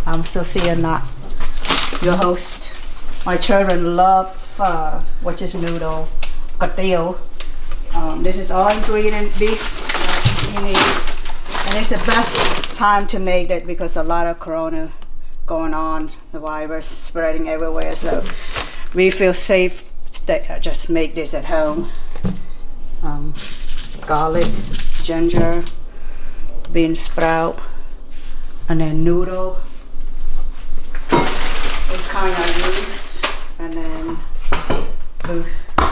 I'm Sophia, not your host. My children love which is noodle, catillo. This is all ingredient beef you need, and it's the best time to make it because a lot of corona going on, the virus spreading everywhere. So we feel safe. Just make this at home. Garlic, ginger, bean sprout, and then noodle. This kind I use, and then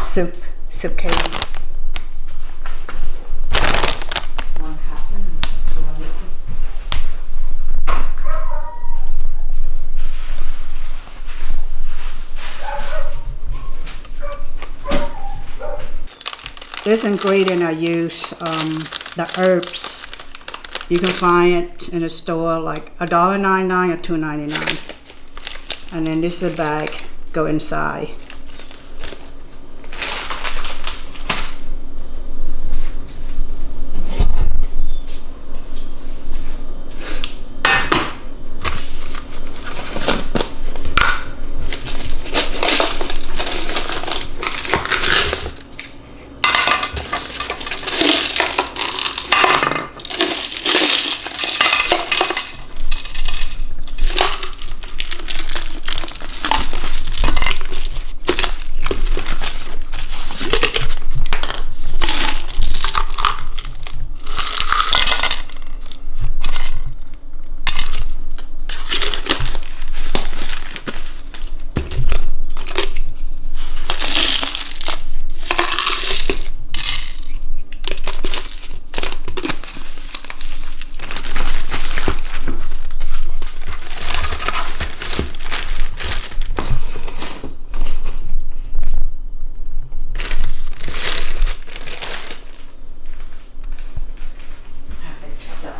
soup cake. One cup. This ingredient I use, the herbs. You can find it in the store like $1.99 or $2.99. And then this is a bag, go inside.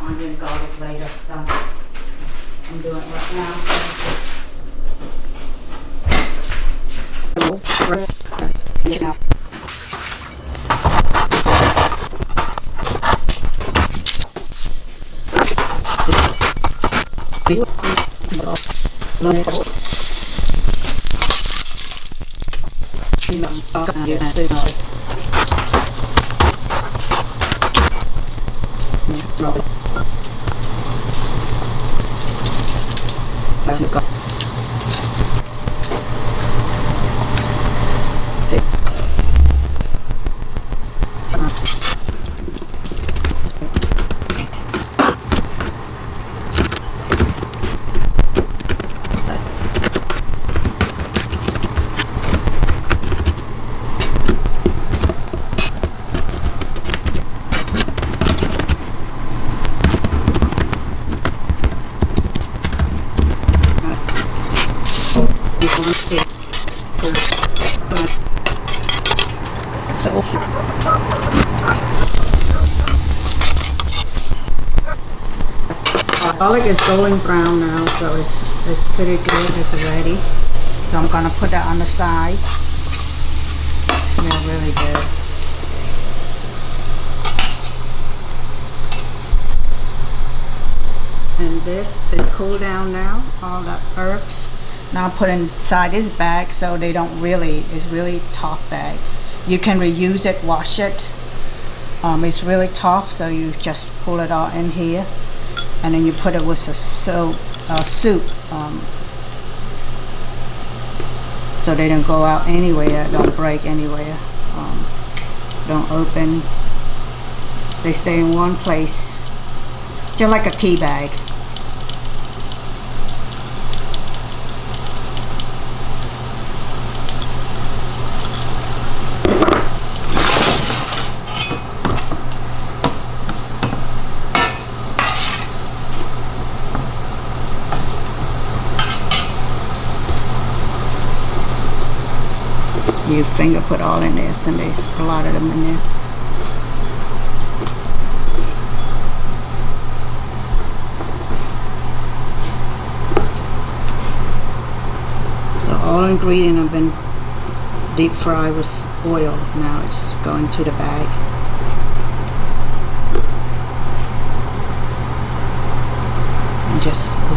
Onion, garlic later. I'm doing it right now. Garlic is golden brown now, so it's pretty good. It's ready. So I'm gonna put that on the side. It smells really good. And this is cooled down now. All the herbs. Now I'm putting inside this bag so they don't really. It's really tough bag. You can reuse it, wash it. It's really tough, so you just pull it all in here. And then you put it with a soup, so they don't go out anywhere, don't break anywhere, don't open. They stay in one place, just like a tea bag. Your finger put all in this, and there's a lot of them in there. So all ingredients have been deep fried with oil. Now it's going to the bag.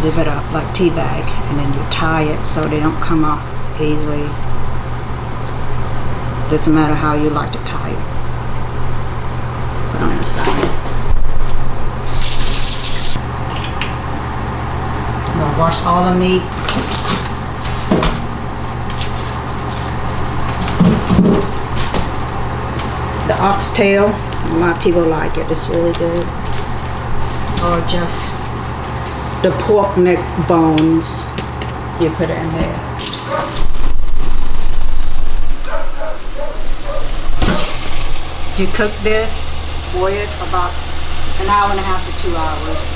zip it up like tea bag, and then you tie it so they don't come off easily. Doesn't matter how you like to tie it. Let's put on the side. I'm gonna wash all the meat. The oxtail, a lot of people like it. It's really good. Or just the pork neck bones, you put it in there. You cook this, boil it for about an hour and a half to 2 hours.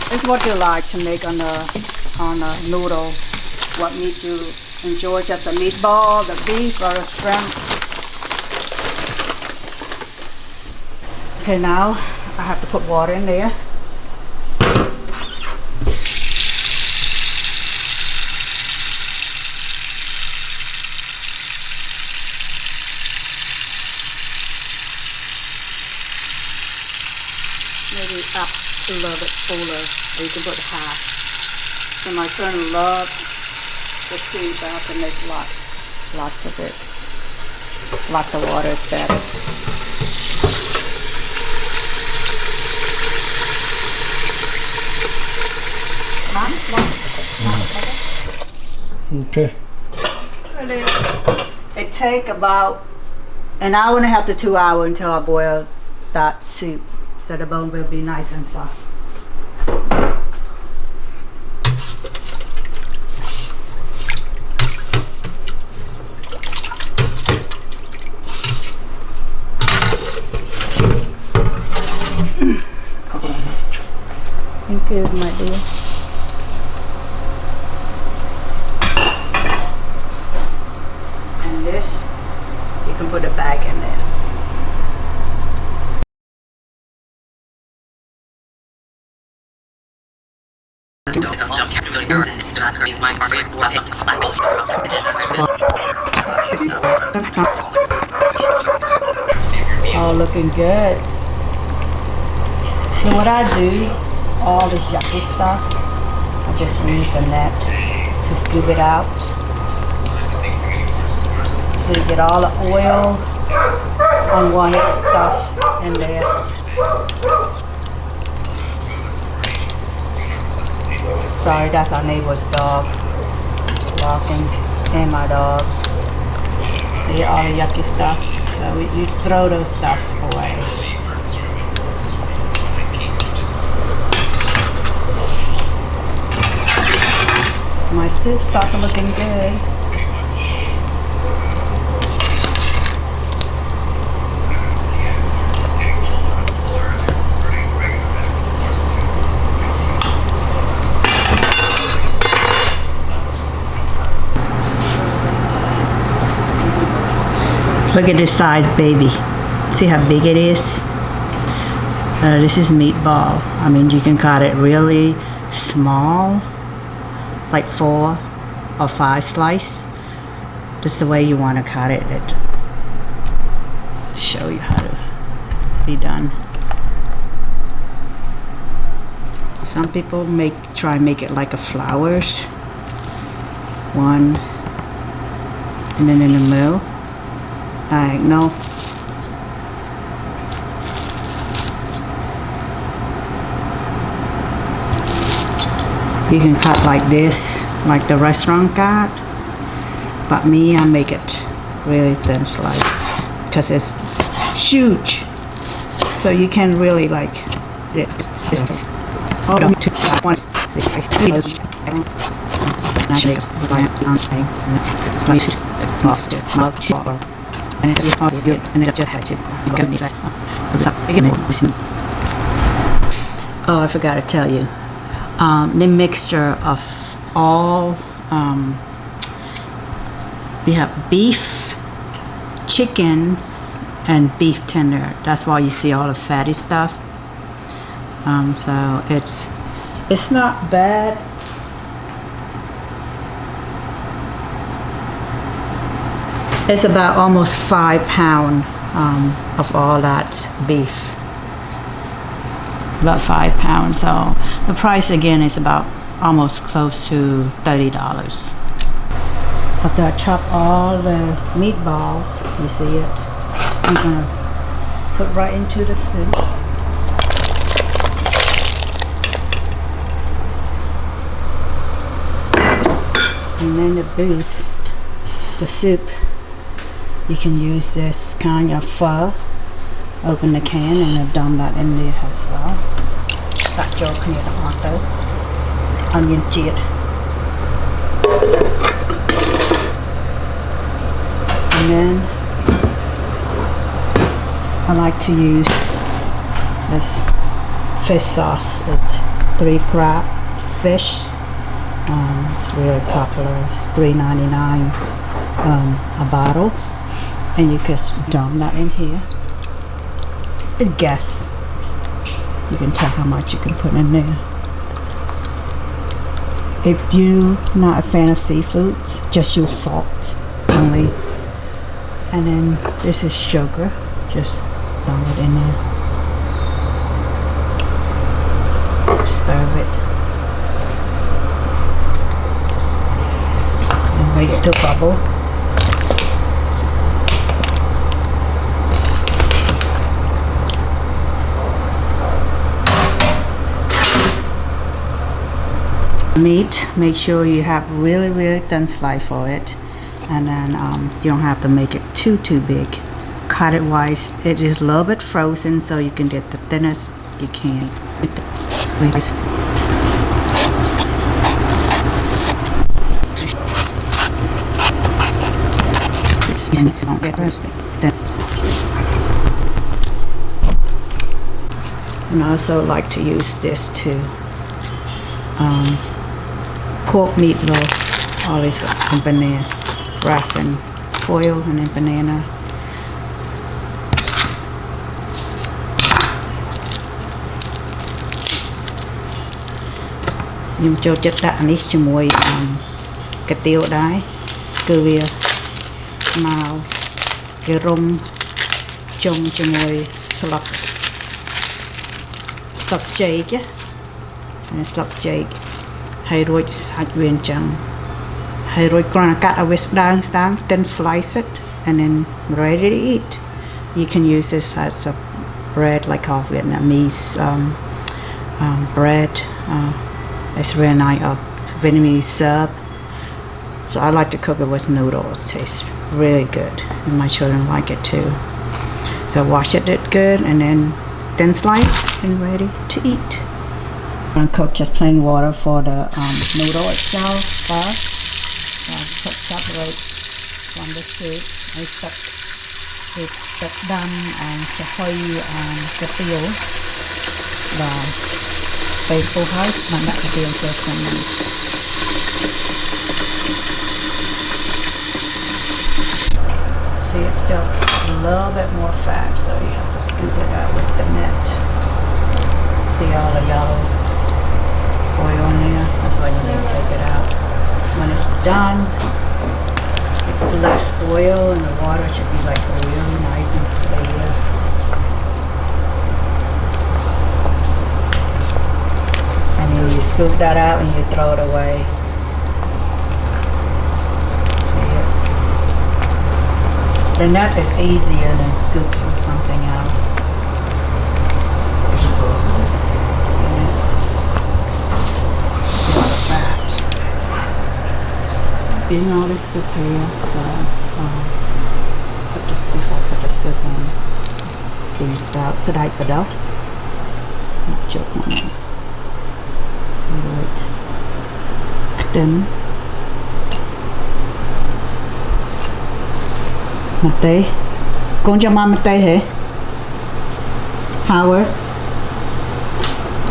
It's what you like to make on a noodle. What meat you enjoy, just the meatball, the beef, or the shrimp. Okay, now I have to put water in there. Maybe up a little bit fuller, or you can put half. So my son loves the soup, I have to make lots of it. Lots of water is better. Okay. It take about an hour and a half to 2 hours until I boil that soup, so the bone will be nice and soft. Thank you, my dear. And this, you can put it back in there. Oh, looking good. So what I do, all this yucky stuff, I just use a net to scoop it out. So you get all the oil, unwanted stuff in there. Sorry, that's our neighbor's dog walking, and my dog. See all the yucky stuff? So you throw those stuff away. My soup starts looking good. Look at this size, baby. See how big it is? This is meatball. I mean, you can cut it really small, like 4 or 5 slice. Just the way you want to cut it. Show you how to be done. Some people try make it like a flowers. One, and then in the middle. Diagonal. You can cut like this, like the restaurant cut, but me, I make it really thin slice because it's huge, so you can really like this. Hold on to 1, 6, 3, and it's good, and it just had to go. Oh, I forgot to tell you, the mixture of all, we have beef, chickens and beef tender. That's why you see all the fatty stuff. So it's not bad. It's about almost 5 pounds of all that beef. About 5 pounds. So the price again is about almost close to $30. After I chop all the meatballs, you see it, I'm gonna put right into the soup. And then the soup, you can use this kind of pho. Open the can and dump that in there as well. That joke near the auto. Onion chip. And then I like to use this fish sauce. It's 3 crab fish. It's really popular. It's $3.99 a bottle, and you just dump that in here. It's guess. You can tell how much you can put in there. If you're not a fan of seafoods, just use salt only. And then this is sugar. Just dump it in there. Stir it. And wait it to bubble. Meat, make sure you have really thin slice for it, and then you don't have to make it too big. Cut it wise. It is a little bit frozen, so you can get the thinnest you can. And I also like to use this too. Pork meatloaf, all this and banana, wrapped in foil and then banana. Nhưng cho chất đạm đi cho mùi cái tiêu đái, cứ việc màu cái rum trông cho mùi slap chay chứ, slap chay. Hay rồi sạch viên chẳng. Hay rồi còn cắt ở với down, then slice it, and then ready to eat. You can use this as a bread, like our Vietnamese bread. It's really nice, Vietnamese syrup. So I like to cook it with noodles. It tastes really good, and my children like it too. So wash it good, and then thin slice, and ready to eat. I'm going to cook just plain water for the noodle itself first. So separate from the soup. I stuck it done and cho hơi cái tiêu và bày khô hết mà đặt cái tiêu cho mình. See, it's still a little bit more fat, so you have to scoop it out with the net. See all the yellow oil in there? That's why you need to take it out. When it's done, less oil, and the water should be like really nice and clear. And then you scoop that out and you throw it away. The net is easier than scooping with something else. See all the fat. Being all this prepare, so before I put the soup on, bean sprout. So I put out. Not joke on it. Then mật tê. Con cho mama mật tê hả? Howard.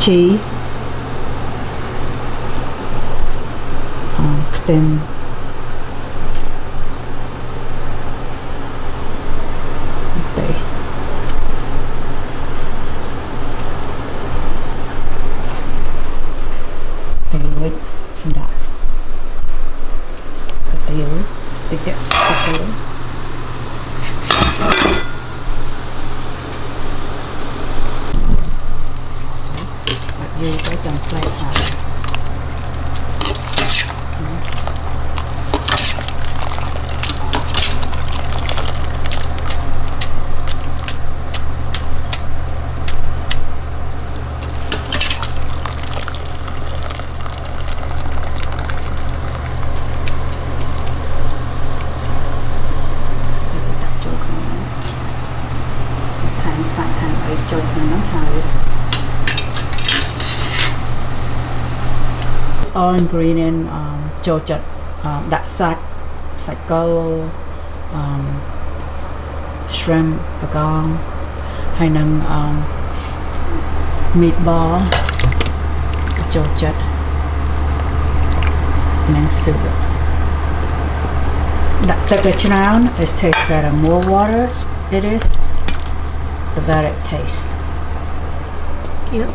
Cheese. Then Hay lưới đã cà tiêu stick it cà tiêu đặt dư tới cần plate hả cho nó hơi all ingredient cho chật đã sạch sạch câu shrimp con hay năng meatball cho chật năng soup that the channel it tastes better more water it is the better it tastes. Yep.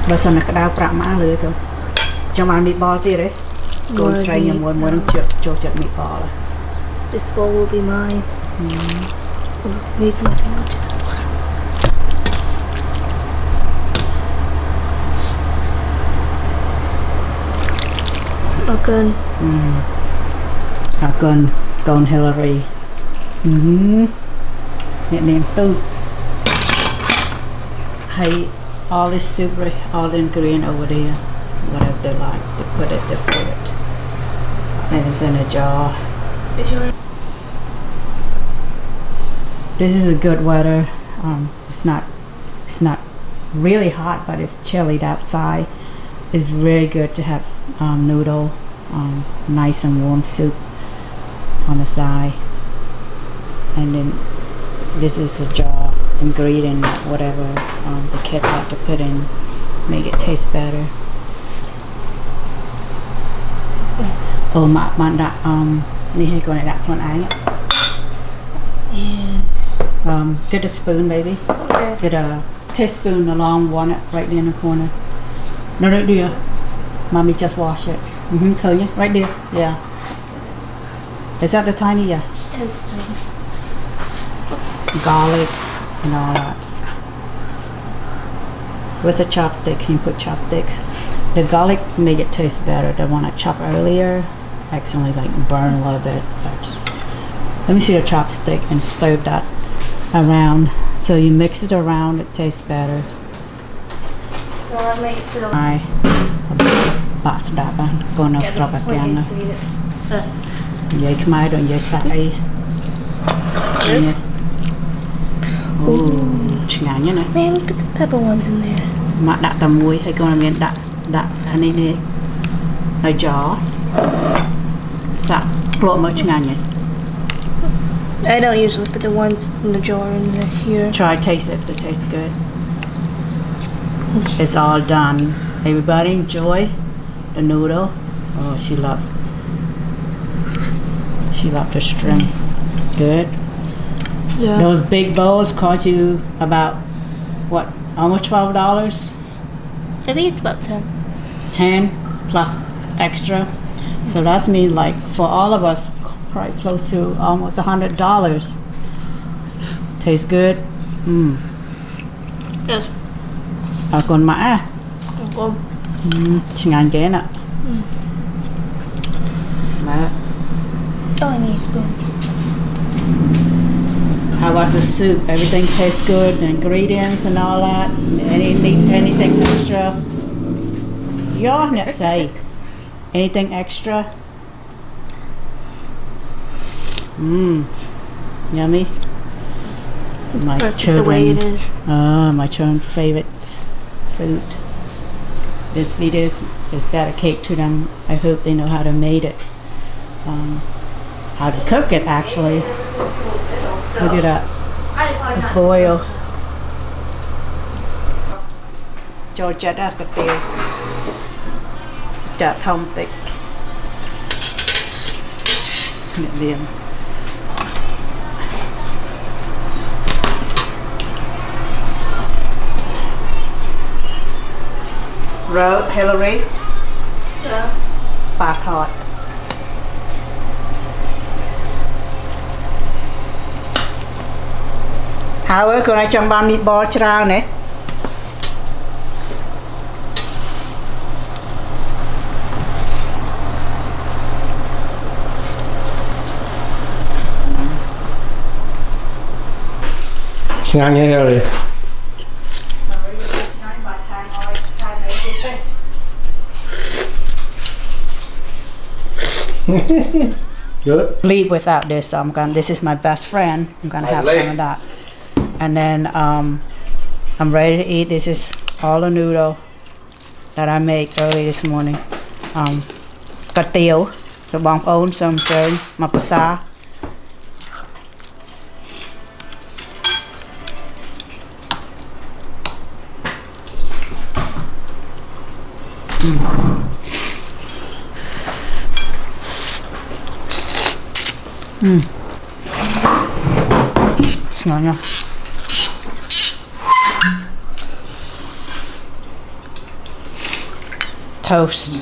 Bà sao nó cái đau prạ má lưới cơ. Trong ăn meatball tí đấy. Con trai nhầm muốn cho chật meatball. This bowl will be mine. Leave my food. Good. Con Hillary. Name two. Hey, all this soup, all the ingredient over there, whatever they like, to put it, they put it. And it's in a jar. This is a good weather. It's not really hot, but it's chilly outside. It's very good to have noodle, nice and warm soup on the side. And then this is a jar ingredient, whatever the kid had to put in, make it taste better. Oh, bạn đã đi hay con này đã con ái ạ. Yes. Get a spoon, baby. Okay. Get a teaspoon, the long one, right there in the corner. No, right there. Mommy just wash it. Clean it, right there. Yeah. Is that the tiny? Yeah. It's tiny. Garlic and all that. With a chopstick, you can put chopsticks. The garlic make it taste better. The one I chopped earlier actually like burn a little bit. Let me see the chopstick and stir that around. So you mix it around, it tastes better. So I make it on. Ai bạn sẽ đạp ăn con nào sọp bạc gan nữa. Vậy khmai rồi vậy sải. Ngán nhá này. Man, look at the pepper ones in there. Mà đặt tầm muối hay con làm miếng đặt anh ấy đi. Nói chó. Sạ, lộ mới ngán nhỉ. I don't usually put the ones in the jar in the here. Try taste it tastes good. It's all done. Everybody enjoy the noodle. Oh, she loved the shrimp. Good. Yeah. Those big bowls cost you about what? Almost $12. I think it's about 10. 10 plus extra. So that's mean like for all of us, probably close to almost $100. Tastes good. Yes. Còn mã. Well, Ngàn ghé nè. Mã. oh, I need a spoon. How about the soup? Everything tastes good, the ingredients and all that. Anything extra? Y'all not say anything extra? Yummy. It's My perfect children, the way it is. My children's favorite food. This video is dedicated to them. I hope they know how to make it. How to cook it actually. Look at that. It's boiled. Cho chất ra cà tiêu. Chả thông tịch. Miệng liềm. Road Hillary ปลาทอด How are you going to make meatball ច្រើនណា ngang nghe heo đi good leave without this, so this is my best friend. I'm gonna have some of that. And then I'm ready to eat. This is all the noodle that I made early this morning. កាទៀវទៅបងប្អូនសូមអញ្ជើញមកភាសា ngon nha. Toast.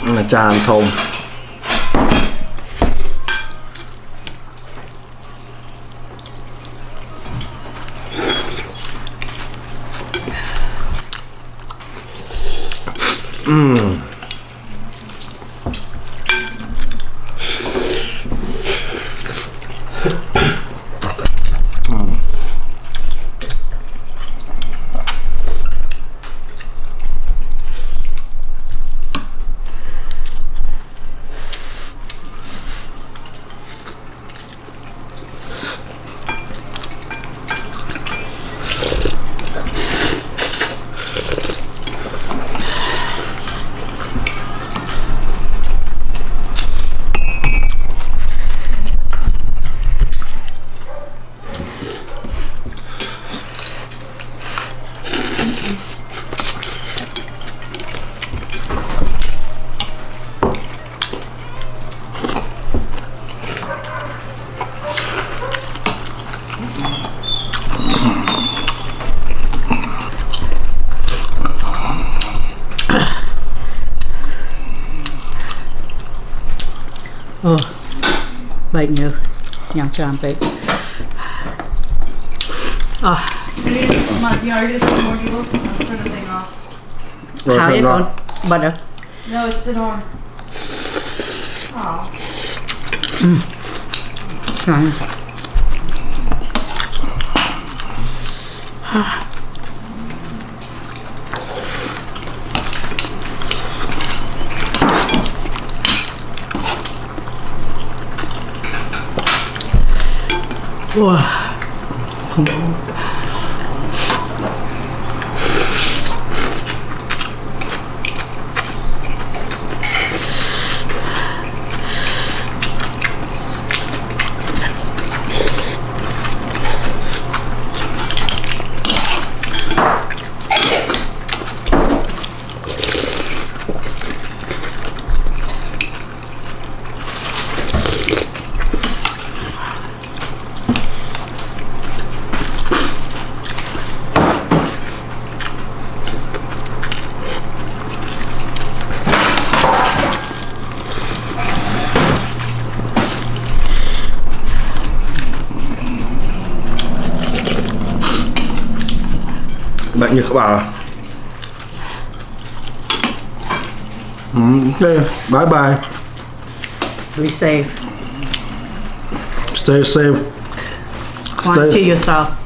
là tràn thùng Bait nhiều nhằm tràn bait. Mom, do you already do some more noodles? I'll turn the thing off. How you going? Butter. No, it's been on. Oh. Ngon. Wow. bạn như các bạn okay, bye bye. Be safe. Stay safe. Quarantine yourself.